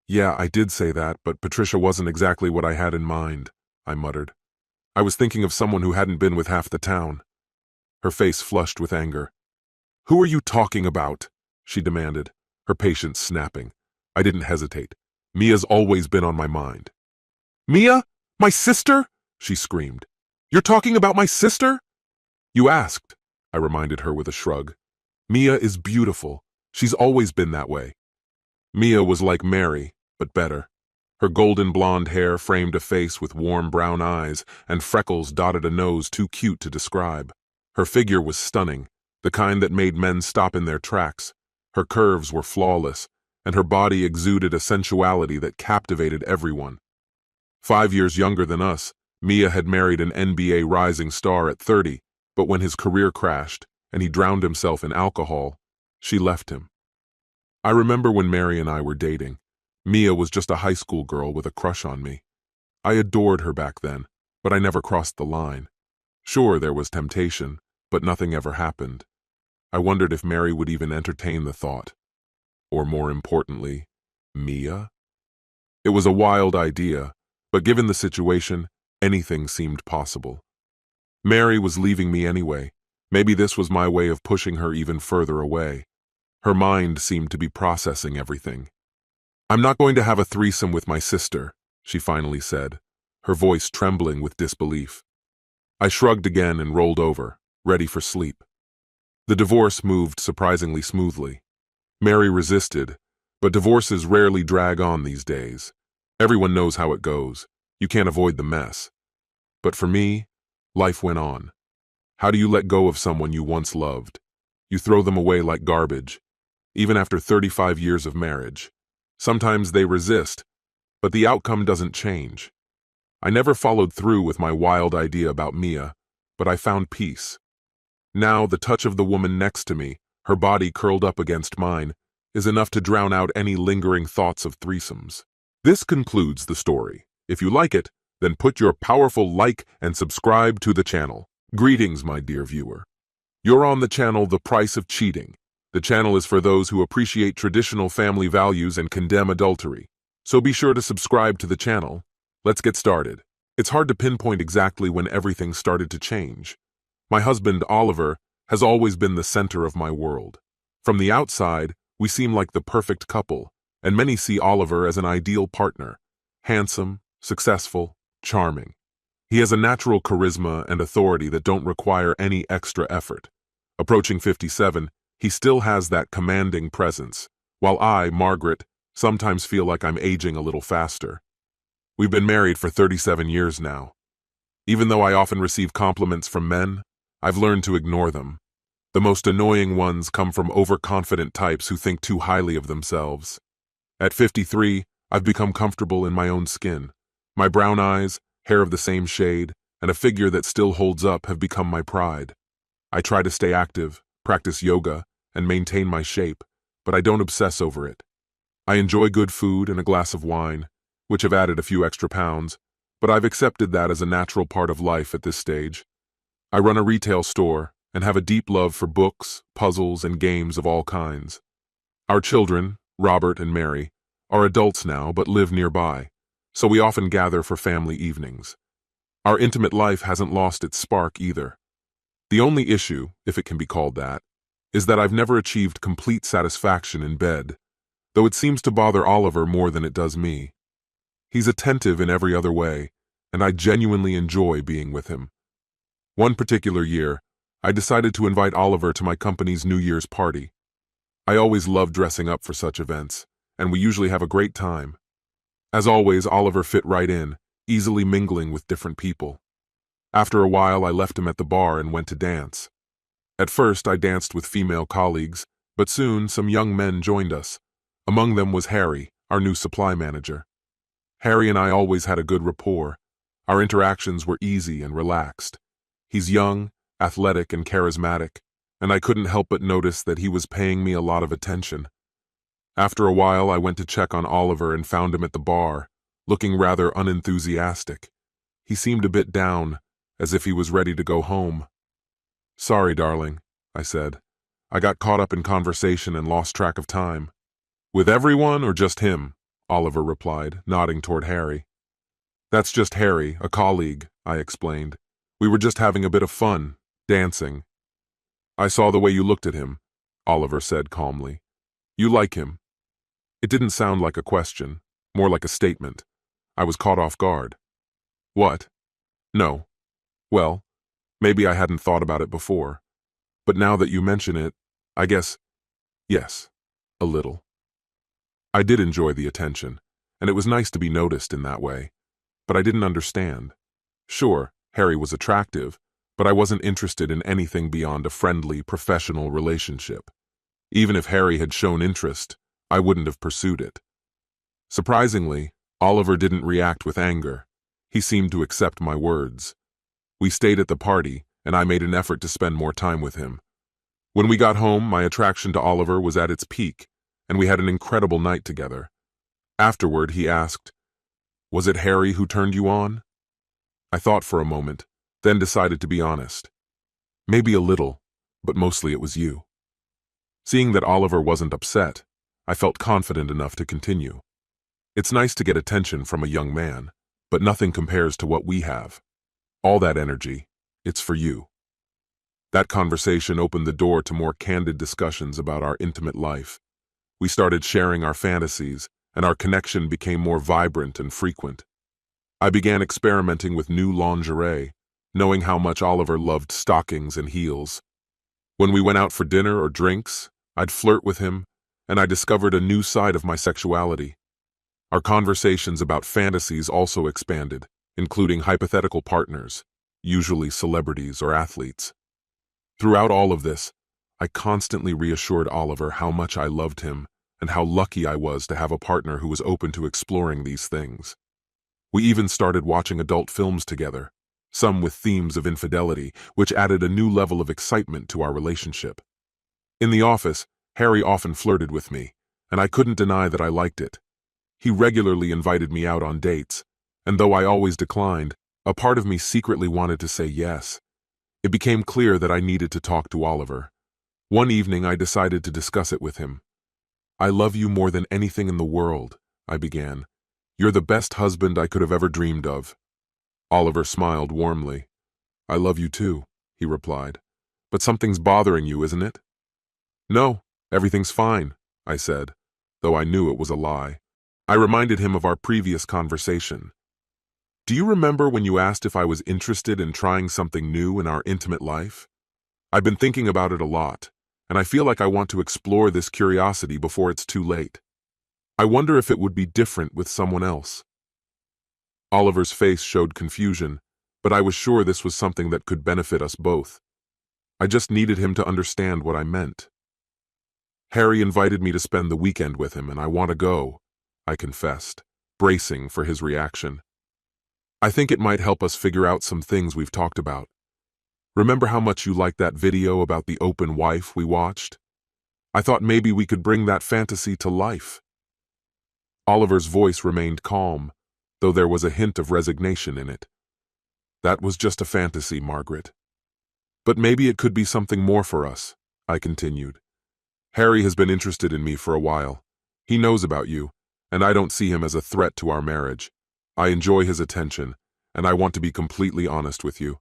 "Yeah, I did say that, but Patricia wasn't exactly what I had in mind," I muttered. "I was thinking of someone who hadn't been with half the town." Her face flushed with anger. "Who are you talking about?" she demanded, her patience snapping. I didn't hesitate. "Mia's always been on my mind." "Mia? My sister?" she screamed. "You're talking about my sister?" "You asked," I reminded her with a shrug. "Mia is beautiful. She's always been that way." Mia was like Mary, but better. Her golden blonde hair framed a face with warm brown eyes, and freckles dotted a nose too cute to describe. Her figure was stunning, the kind that made men stop in their tracks. Her curves were flawless, and her body exuded a sensuality that captivated everyone. 5 years younger than us, Mia had married an NBA rising star at 30, but when his career crashed and he drowned himself in alcohol, she left him. I remember when Mary and I were dating. Mia was just a high school girl with a crush on me. I adored her back then, but I never crossed the line. Sure, there was temptation, but nothing ever happened. I wondered if Mary would even entertain the thought. Or more importantly, Mia? It was a wild idea, but given the situation, anything seemed possible. Mary was leaving me anyway. Maybe this was my way of pushing her even further away. Her mind seemed to be processing everything. "I'm not going to have a threesome with my sister," she finally said, her voice trembling with disbelief. I shrugged again and rolled over, ready for sleep. The divorce moved surprisingly smoothly. Mary resisted, but divorces rarely drag on these days. Everyone knows how it goes. You can't avoid the mess. But for me, life went on. How do you let go of someone you once loved? You throw them away like garbage, even after 35 years of marriage. Sometimes they resist, but the outcome doesn't change. I never followed through with my wild idea about Mia, but I found peace. Now the touch of the woman next to me, her body curled up against mine, is enough to drown out any lingering thoughts of threesomes. This concludes the story. If you like it, then put your powerful like and subscribe to the channel. Greetings, my dear viewer. You're on the channel The Price of Cheating. The channel is for those who appreciate traditional family values and condemn adultery. So be sure to subscribe to the channel. Let's get started. It's hard to pinpoint exactly when everything started to change. My husband, Oliver, has always been the center of my world. From the outside, we seem like the perfect couple, and many see Oliver as an ideal partner. Handsome, successful, charming. He has a natural charisma and authority that don't require any extra effort. Approaching 57, he still has that commanding presence, while I, Margaret, sometimes feel like I'm aging a little faster. We've been married for 37 years now. Even though I often receive compliments from men, I've learned to ignore them. The most annoying ones come from overconfident types who think too highly of themselves. At 53, I've become comfortable in my own skin. My brown eyes, hair of the same shade, and a figure that still holds up have become my pride. I try to stay active, practice yoga, and maintain my shape, but I don't obsess over it. I enjoy good food and a glass of wine, which have added a few extra pounds, but I've accepted that as a natural part of life at this stage. I run a retail store and have a deep love for books, puzzles, and games of all kinds. Our children, Robert and Mary, are adults now but live nearby, so we often gather for family evenings. Our intimate life hasn't lost its spark either. The only issue, if it can be called that, is that I've never achieved complete satisfaction in bed, though it seems to bother Oliver more than it does me. He's attentive in every other way, and I genuinely enjoy being with him. One particular year, I decided to invite Oliver to my company's New Year's party. I always love dressing up for such events, and we usually have a great time. As always, Oliver fit right in, easily mingling with different people. After a while, I left him at the bar and went to dance. At first, I danced with female colleagues, but soon some young men joined us. Among them was Harry, our new supply manager. Harry and I always had a good rapport. Our interactions were easy and relaxed. He's young, athletic, and charismatic, and I couldn't help but notice that he was paying me a lot of attention. After a while, I went to check on Oliver and found him at the bar, looking rather unenthusiastic. He seemed a bit down, as if he was ready to go home. "Sorry, darling," I said. "I got caught up in conversation and lost track of time." "With everyone or just him?" Oliver replied, nodding toward Harry. "That's just Harry, a colleague," I explained. "We were just having a bit of fun, dancing." "I saw the way you looked at him," Oliver said calmly. "You like him." It didn't sound like a question, more like a statement. I was caught off guard. "What?" "No." "Well, maybe I hadn't thought about it before. But now that you mention it, I guess, yes, a little." I did enjoy the attention, and it was nice to be noticed in that way. But I didn't understand. Sure, Harry was attractive, but I wasn't interested in anything beyond a friendly, professional relationship. Even if Harry had shown interest, I wouldn't have pursued it. Surprisingly, Oliver didn't react with anger. He seemed to accept my words. We stayed at the party, and I made an effort to spend more time with him. When we got home, my attraction to Oliver was at its peak, and we had an incredible night together. Afterward, he asked, "Was it Harry who turned you on?" I thought for a moment, then decided to be honest. "Maybe a little, but mostly it was you." Seeing that Oliver wasn't upset, I felt confident enough to continue. "It's nice to get attention from a young man, but nothing compares to what we have. All that energy, it's for you." That conversation opened the door to more candid discussions about our intimate life. We started sharing our fantasies, and our connection became more vibrant and frequent. I began experimenting with new lingerie, knowing how much Oliver loved stockings and heels. When we went out for dinner or drinks, I'd flirt with him, and I discovered a new side of my sexuality. Our conversations about fantasies also expanded, including hypothetical partners, usually celebrities or athletes. Throughout all of this, I constantly reassured Oliver how much I loved him and how lucky I was to have a partner who was open to exploring these things. We even started watching adult films together, some with themes of infidelity, which added a new level of excitement to our relationship. In the office, Harry often flirted with me, and I couldn't deny that I liked it. He regularly invited me out on dates, and though I always declined, a part of me secretly wanted to say yes. It became clear that I needed to talk to Oliver. One evening, I decided to discuss it with him. "I love you more than anything in the world," I began. "You're the best husband I could have ever dreamed of." Oliver smiled warmly. "I love you too," he replied. "But something's bothering you, isn't it?" "No, everything's fine," I said, though I knew it was a lie. I reminded him of our previous conversation. "Do you remember when you asked if I was interested in trying something new in our intimate life? I've been thinking about it a lot, and I feel like I want to explore this curiosity before it's too late. I wonder if it would be different with someone else." Oliver's face showed confusion, but I was sure this was something that could benefit us both. I just needed him to understand what I meant. Harry invited me to spend the weekend with him, and I want to go, I confessed, bracing for his reaction. I think it might help us figure out some things we've talked about. Remember how much you liked that video about the open wife we watched? I thought maybe we could bring that fantasy to life. Oliver's voice remained calm, though there was a hint of resignation in it. That was just a fantasy, Margaret. But maybe it could be something more for us, I continued. Harry has been interested in me for a while. He knows about you, and I don't see him as a threat to our marriage. I enjoy his attention, and I want to be completely honest with you.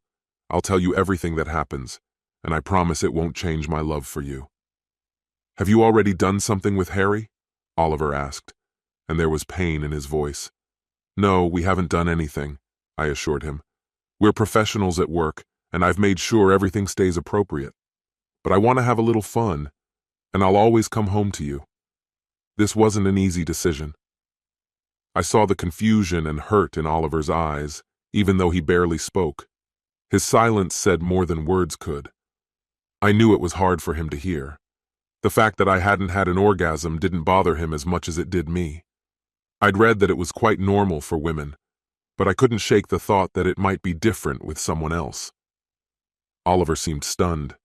I'll tell you everything that happens, and I promise it won't change my love for you. Have you already done something with Harry? Oliver asked, and there was pain in his voice. No, we haven't done anything, I assured him. We're professionals at work, and I've made sure everything stays appropriate. But I want to have a little fun, and I'll always come home to you. This wasn't an easy decision. I saw the confusion and hurt in Oliver's eyes, even though he barely spoke. His silence said more than words could. I knew it was hard for him to hear. The fact that I hadn't had an orgasm didn't bother him as much as it did me. I'd read that it was quite normal for women, but I couldn't shake the thought that it might be different with someone else. Oliver seemed stunned.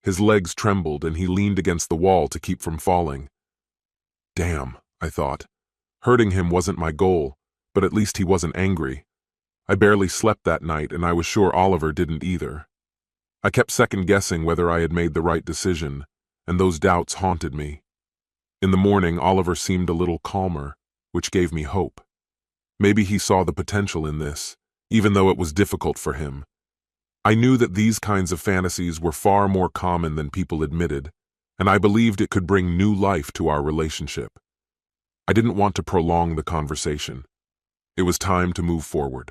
His legs trembled and he leaned against the wall to keep from falling. Damn, I thought. Hurting him wasn't my goal, but at least he wasn't angry. I barely slept that night, and I was sure Oliver didn't either. I kept second-guessing whether I had made the right decision, and those doubts haunted me. In the morning, Oliver seemed a little calmer, which gave me hope. Maybe he saw the potential in this, even though it was difficult for him. I knew that these kinds of fantasies were far more common than people admitted, and I believed it could bring new life to our relationship. I didn't want to prolong the conversation. It was time to move forward.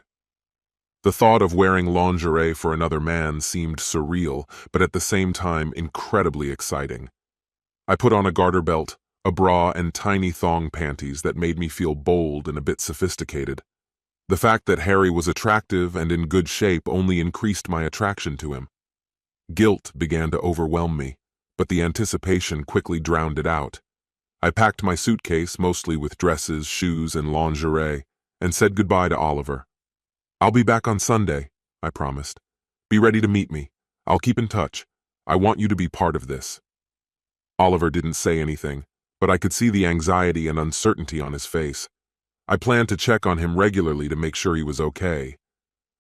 The thought of wearing lingerie for another man seemed surreal, but at the same time incredibly exciting. I put on a garter belt, a bra, and tiny thong panties that made me feel bold and a bit sophisticated. The fact that Harry was attractive and in good shape only increased my attraction to him. Guilt began to overwhelm me, but the anticipation quickly drowned it out. I packed my suitcase, mostly with dresses, shoes, and lingerie, and said goodbye to Oliver. I'll be back on Sunday, I promised. Be ready to meet me. I'll keep in touch. I want you to be part of this. Oliver didn't say anything, but I could see the anxiety and uncertainty on his face. I planned to check on him regularly to make sure he was okay.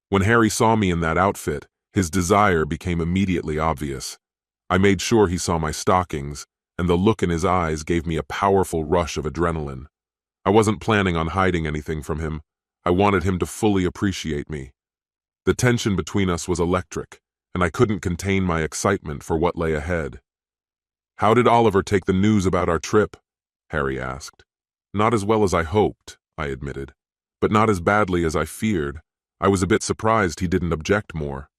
When Harry saw me in that outfit, his desire became immediately obvious. I made sure he saw my stockings, and the look in his eyes gave me a powerful rush of adrenaline. I wasn't planning on hiding anything from him. I wanted him to fully appreciate me. The tension between us was electric, and I couldn't contain my excitement for what lay ahead. How did Oliver take the news about our trip? Harry asked. Not as well as I hoped, I admitted, but not as badly as I feared. I was a bit surprised he didn't object more.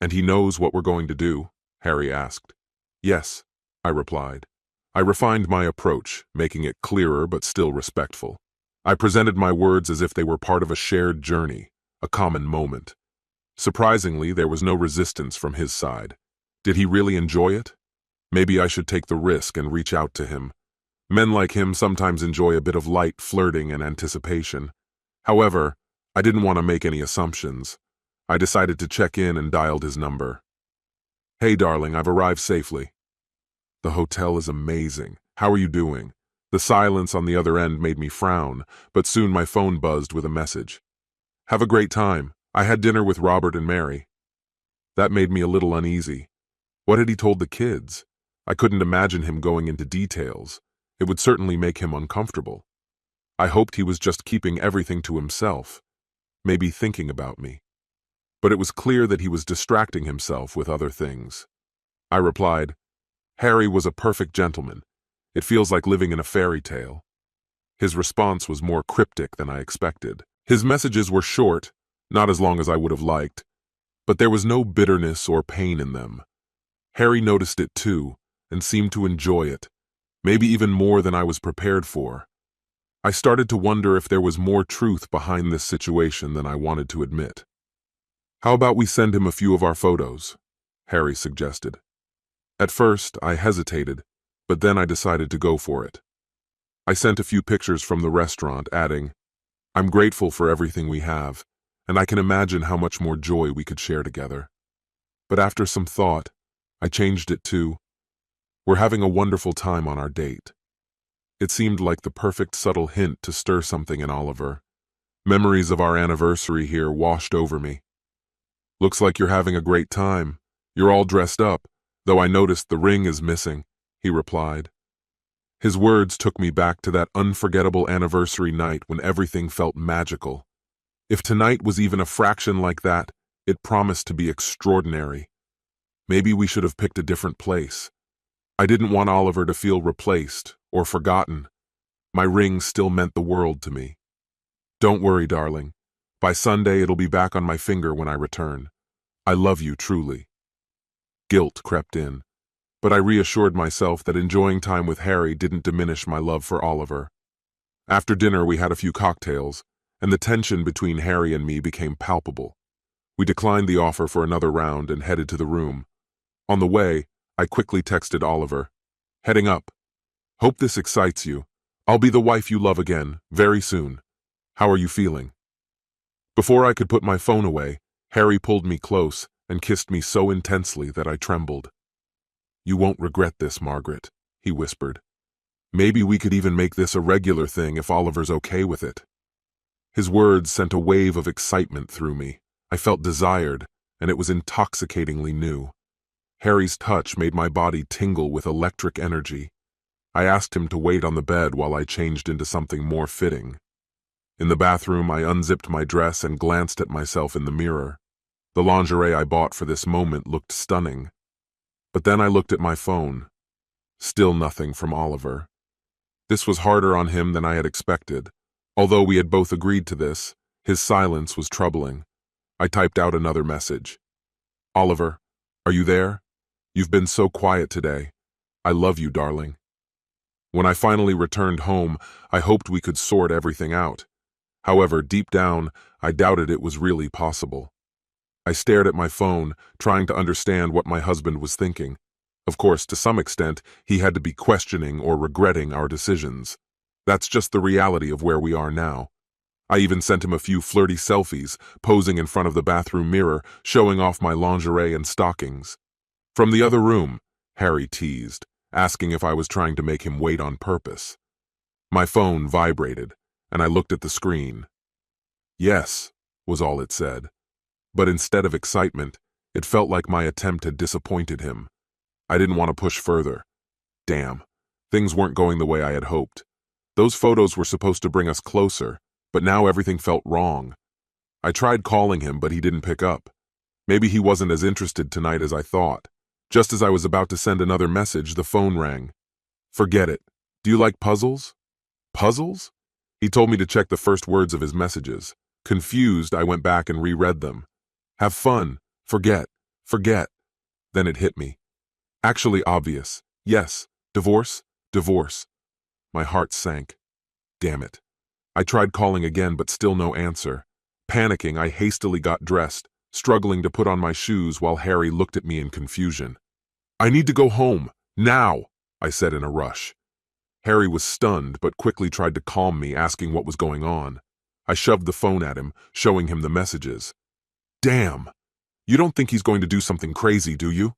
And he knows what we're going to do? Harry asked. Yes, I replied. I refined my approach, making it clearer but still respectful. I presented my words as if they were part of a shared journey, a common moment. Surprisingly, there was no resistance from his side. Did he really enjoy it? Maybe I should take the risk and reach out to him. Men like him sometimes enjoy a bit of light flirting and anticipation. However, I didn't want to make any assumptions. I decided to check in and dialed his number. Hey, darling, I've arrived safely. The hotel is amazing. How are you doing? The silence on the other end made me frown, but soon my phone buzzed with a message. Have a great time. I had dinner with Robert and Mary. That made me a little uneasy. What had he told the kids? I couldn't imagine him going into details. It would certainly make him uncomfortable. I hoped he was just keeping everything to himself, maybe thinking about me. But it was clear that he was distracting himself with other things. I replied, Harry was a perfect gentleman. It feels like living in a fairy tale. His response was more cryptic than I expected. His messages were short, not as long as I would have liked, but there was no bitterness or pain in them. Harry noticed it too, and seemed to enjoy it, maybe even more than I was prepared for. I started to wonder if there was more truth behind this situation than I wanted to admit. How about we send him a few of our photos? Harry suggested. At first, I hesitated, but then I decided to go for it. I sent a few pictures from the restaurant, adding, "I'm grateful for everything we have, and I can imagine how much more joy we could share together." But after some thought, I changed it to, "We're having a wonderful time on our date." It seemed like the perfect subtle hint to stir something in Oliver. Memories of our anniversary here washed over me. "Looks like you're having a great time. You're all dressed up, though I noticed the ring is missing," he replied. His words took me back to that unforgettable anniversary night when everything felt magical. If tonight was even a fraction like that, it promised to be extraordinary. Maybe we should have picked a different place. I didn't want Oliver to feel replaced or forgotten. My ring still meant the world to me. "Don't worry, darling. By Sunday, it'll be back on my finger when I return. I love you truly." Guilt crept in, but I reassured myself that enjoying time with Harry didn't diminish my love for Oliver. After dinner, we had a few cocktails, and the tension between Harry and me became palpable. We declined the offer for another round and headed to the room. On the way, I quickly texted Oliver, "Heading up. Hope this excites you. I'll be the wife you love again, very soon. How are you feeling?" Before I could put my phone away, Harry pulled me close and kissed me so intensely that I trembled. "You won't regret this, Margaret," he whispered. "Maybe we could even make this a regular thing if Oliver's okay with it." His words sent a wave of excitement through me. I felt desired, and it was intoxicatingly new. Harry's touch made my body tingle with electric energy. I asked him to wait on the bed while I changed into something more fitting. In the bathroom, I unzipped my dress and glanced at myself in the mirror. The lingerie I bought for this moment looked stunning. But then I looked at my phone. Still nothing from Oliver. This was harder on him than I had expected. Although we had both agreed to this, his silence was troubling. I typed out another message. "Oliver, are you there? You've been so quiet today. I love you, darling." When I finally returned home, I hoped we could sort everything out. However, deep down, I doubted it was really possible. I stared at my phone, trying to understand what my husband was thinking. Of course, to some extent, he had to be questioning or regretting our decisions. That's just the reality of where we are now. I even sent him a few flirty selfies, posing in front of the bathroom mirror, showing off my lingerie and stockings. From the other room, Harry teased, asking if I was trying to make him wait on purpose. My phone vibrated, and I looked at the screen. "Yes," was all it said. But instead of excitement, it felt like my attempt had disappointed him. I didn't want to push further. Damn, things weren't going the way I had hoped. Those photos were supposed to bring us closer, but now everything felt wrong. I tried calling him, but he didn't pick up. Maybe he wasn't as interested tonight as I thought. Just as I was about to send another message, the phone rang. "Forget it. Do you like puzzles?" "Puzzles?" He told me to check the first words of his messages. Confused, I went back and reread them. "Have fun. Forget. Forget." Then it hit me. Actually obvious. Yes. Divorce. Divorce. My heart sank. Damn it. I tried calling again, but still no answer. Panicking, I hastily got dressed, struggling to put on my shoes while Harry looked at me in confusion. "I need to go home. Now," I said in a rush. Harry was stunned, but quickly tried to calm me, asking what was going on. I shoved the phone at him, showing him the messages. "Damn. You don't think he's going to do something crazy, do you?"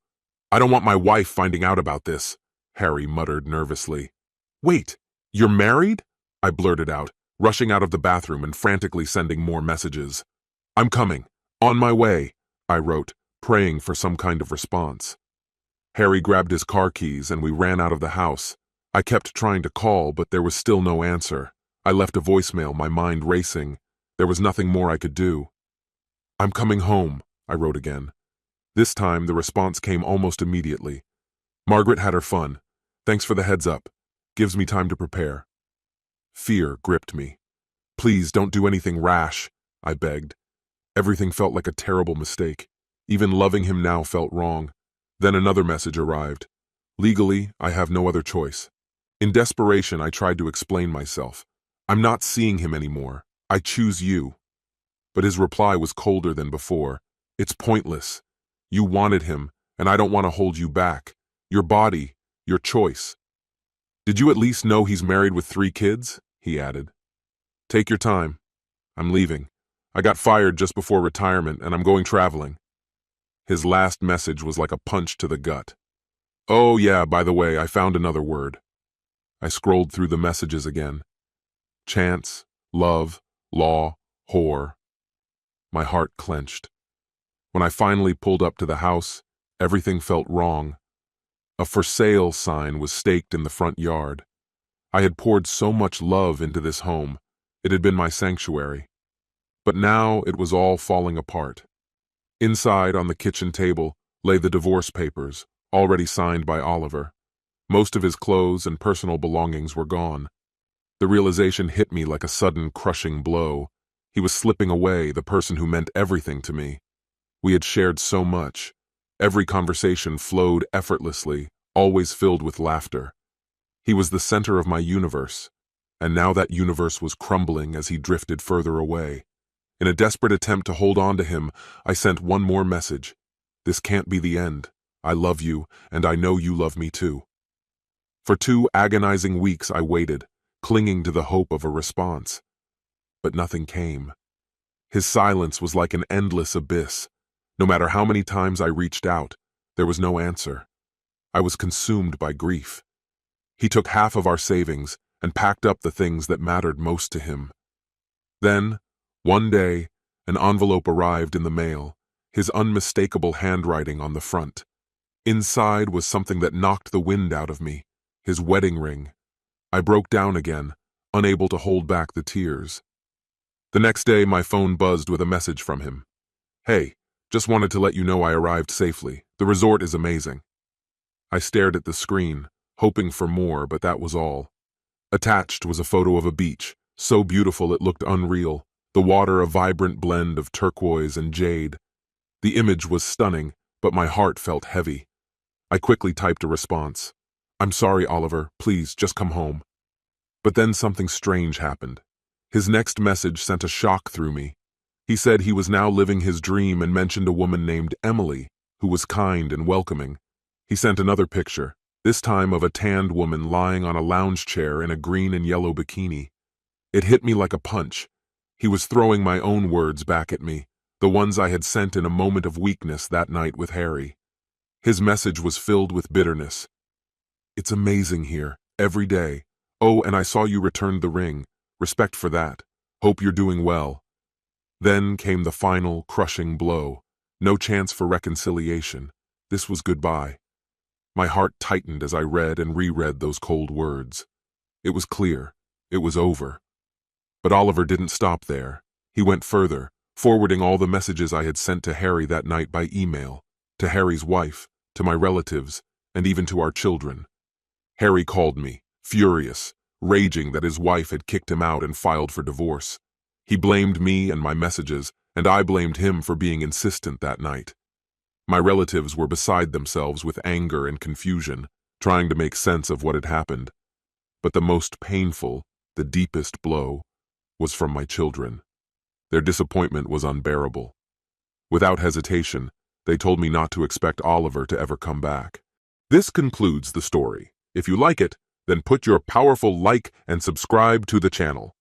"I don't want my wife finding out about this," Harry muttered nervously. "Wait, you're married?" I blurted out, rushing out of the bathroom and frantically sending more messages. "I'm coming. On my way," I wrote, praying for some kind of response. Harry grabbed his car keys and we ran out of the house. I kept trying to call, but there was still no answer. I left a voicemail, my mind racing. There was nothing more I could do. "I'm coming home," I wrote again. This time, the response came almost immediately. "Margaret had her fun. Thanks for the heads up. Gives me time to prepare." Fear gripped me. "Please don't do anything rash," I begged. Everything felt like a terrible mistake. Even loving him now felt wrong. Then another message arrived. "Legally, I have no other choice." In desperation, I tried to explain myself. "I'm not seeing him anymore. I choose you." But his reply was colder than before. "It's pointless. You wanted him, and I don't want to hold you back. Your body, your choice. Did you at least know he's married with 3 kids? He added. Take your time. I'm leaving. I got fired just before retirement and I'm going traveling. His last message was like a punch to the gut. Oh yeah, by the way, I found another word. I scrolled through the messages again. Chance, love, law, whore. My heart clenched. When I finally pulled up to the house, everything felt wrong. A for sale sign was staked in the front yard. I had poured so much love into this home. It had been my sanctuary. But now it was all falling apart. Inside, on the kitchen table, lay the divorce papers, already signed by Oliver. Most of his clothes and personal belongings were gone. The realization hit me like a sudden, crushing blow. He was slipping away, the person who meant everything to me. We had shared so much. Every conversation flowed effortlessly, always filled with laughter. He was the center of my universe, and now that universe was crumbling as he drifted further away. In a desperate attempt to hold on to him, I sent one more message. This can't be the end. I love you, and I know you love me too. For 2 agonizing weeks I waited, clinging to the hope of a response. But nothing came. His silence was like an endless abyss. No matter how many times I reached out, there was no answer. I was consumed by grief. He took half of our savings and packed up the things that mattered most to him. Then, one day, an envelope arrived in the mail, his unmistakable handwriting on the front. Inside was something that knocked the wind out of me, his wedding ring. I broke down again, unable to hold back the tears. The next day, my phone buzzed with a message from him. Hey, just wanted to let you know I arrived safely. The resort is amazing. I stared at the screen, hoping for more, but that was all. Attached was a photo of a beach, so beautiful it looked unreal, the water a vibrant blend of turquoise and jade. The image was stunning, but my heart felt heavy. I quickly typed a response. I'm sorry, Oliver, please, just come home. But then something strange happened. His next message sent a shock through me. He said he was now living his dream and mentioned a woman named Emily, who was kind and welcoming. He sent another picture, this time of a tanned woman lying on a lounge chair in a green and yellow bikini. It hit me like a punch. He was throwing my own words back at me, the ones I had sent in a moment of weakness that night with Harry. His message was filled with bitterness. It's amazing here, every day. Oh, and I saw you returned the ring. Respect for that. Hope you're doing well. Then came the final, crushing blow. No chance for reconciliation. This was goodbye. My heart tightened as I read and reread those cold words. It was clear. It was over. But Oliver didn't stop there. He went further, forwarding all the messages I had sent to Harry that night by email, to Harry's wife, to my relatives, and even to our children. Harry called me, furious, raging that his wife had kicked him out and filed for divorce. He blamed me and my messages, and I blamed him for being insistent that night. My relatives were beside themselves with anger and confusion, trying to make sense of what had happened. But the most painful, the deepest blow, was from my children. Their disappointment was unbearable. Without hesitation, they told me not to expect Oliver to ever come back. This concludes the story. If you like it, then put your powerful like and subscribe to the channel.